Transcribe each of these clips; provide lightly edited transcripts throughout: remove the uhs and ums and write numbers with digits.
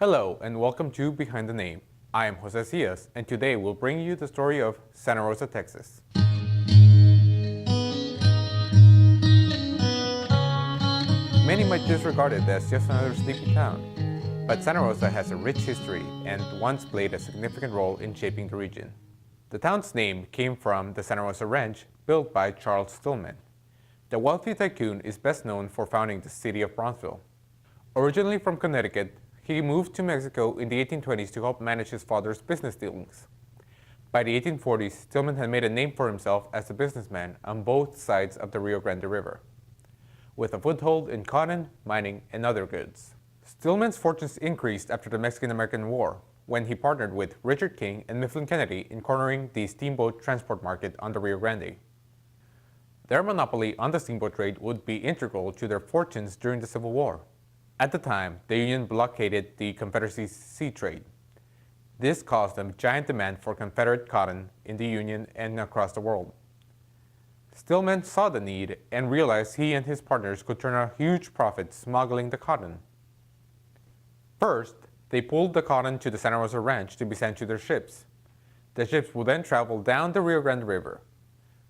Hello and welcome to Behind the Name. I am Jose Cias and today we'll bring you the story of Santa Rosa, Texas. Many might disregard it as just another sleepy town, but Santa Rosa has a rich history and once played a significant role in shaping the region. The town's name came from the Santa Rosa Ranch built by Charles Stillman. The wealthy tycoon is best known for founding the city of Bronzeville. Originally from Connecticut, he moved to Mexico in the 1820s to help manage his father's business dealings. By the 1840s, Stillman had made a name for himself as a businessman on both sides of the Rio Grande River, with a foothold in cotton, mining, and other goods. Stillman's fortunes increased after the Mexican-American War, when he partnered with Richard King and Mifflin Kennedy in cornering the steamboat transport market on the Rio Grande. Their monopoly on the steamboat trade would be integral to their fortunes during the Civil War. At the time, the Union blockaded the Confederacy's sea trade. This caused a giant demand for Confederate cotton in the Union and across the world. Stillman saw the need and realized he and his partners could turn a huge profit smuggling the cotton. First, they pulled the cotton to the Santa Rosa Ranch to be sent to their ships. The ships would then travel down the Rio Grande River.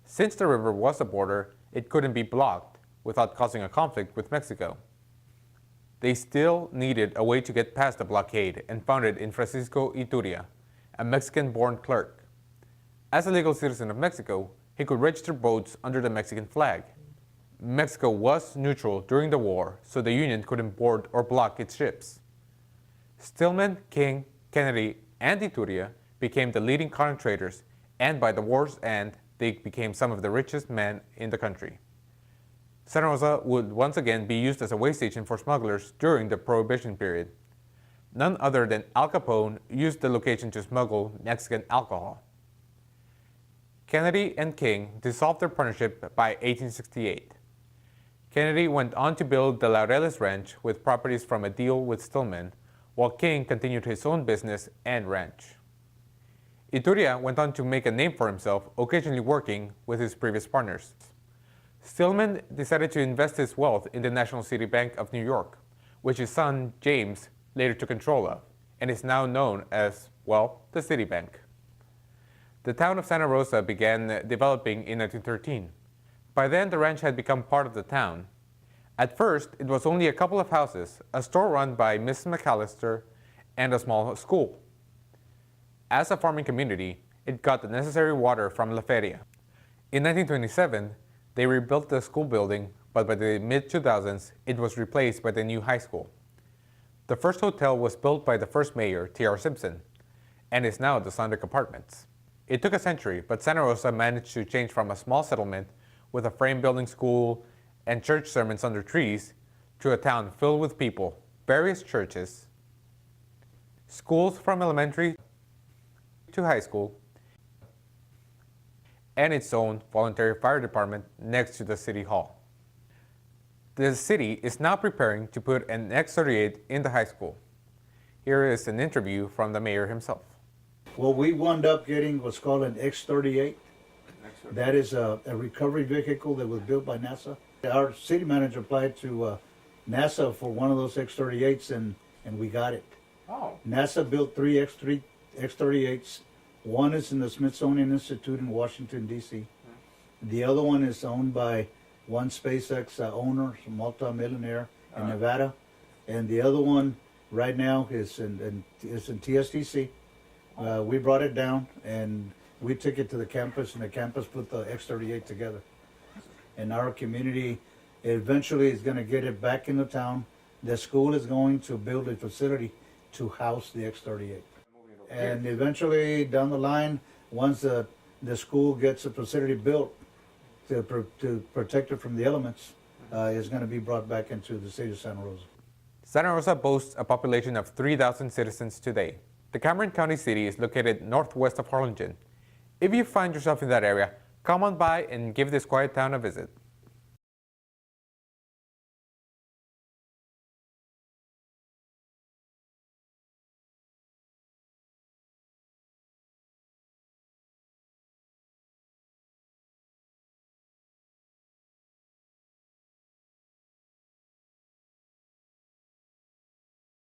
Since the river was a border, it couldn't be blocked without causing a conflict with Mexico. They still needed a way to get past the blockade and found it in Francisco Ituria, a Mexican-born clerk. As a legal citizen of Mexico, he could register boats under the Mexican flag. Mexico was neutral during the war, so the Union couldn't board or block its ships. Stillman, King, Kennedy, and Ituria became the leading cotton traders, and by the war's end, they became some of the richest men in the country. Santa Rosa would once again be used as a way station for smugglers during the Prohibition period. None other than Al Capone used the location to smuggle Mexican alcohol. Kennedy and King dissolved their partnership by 1868. Kennedy went on to build the Laureles Ranch with properties from a deal with Stillman, while King continued his own business and ranch. Ituria went on to make a name for himself, occasionally working with his previous partners. Stillman decided to invest his wealth in the National City Bank of New York, which his son James later took control of, and is now known as, well, the Citibank. The town of Santa Rosa began developing in 1913. By then, the ranch had become part of the town. At first, it was only a couple of houses, a store run by Mrs. McAllister, and a small school. As a farming community, it got the necessary water from La Feria. In 1927, they rebuilt the school building, but by the mid-2000s, it was replaced by the new high school. The first hotel was built by the first mayor, T.R. Simpson, and is now the Sondic Apartments. It took a century, but Santa Rosa managed to change from a small settlement with a frame-building school and church sermons under trees to a town filled with people, various churches, schools from elementary to high school, and its own voluntary fire department next to the city hall. The city is now preparing to put an X-38 in the high school. Here is an interview from the mayor himself. Well, we wound up getting what's called an X-38. That is a recovery vehicle that was built by NASA. Our city manager applied to NASA for one of those X-38s and we got it. Oh. NASA built three X-38s. One is in the Smithsonian Institute in Washington, D.C. The other one is owned by one SpaceX owner, a multi-millionaire in Nevada. And the other one right now is in TSDC. We brought it down and we took it to the campus, and the campus put the X-38 together. And our community eventually is going to get it back into town. The school is going to build a facility to house the X-38. And eventually, down the line, once the school gets a facility built to protect it from the elements, it's going to be brought back into the city of Santa Rosa. Santa Rosa boasts a population of 3,000 citizens today. The Cameron County city is located northwest of Harlingen. If you find yourself in that area, come on by and give this quiet town a visit.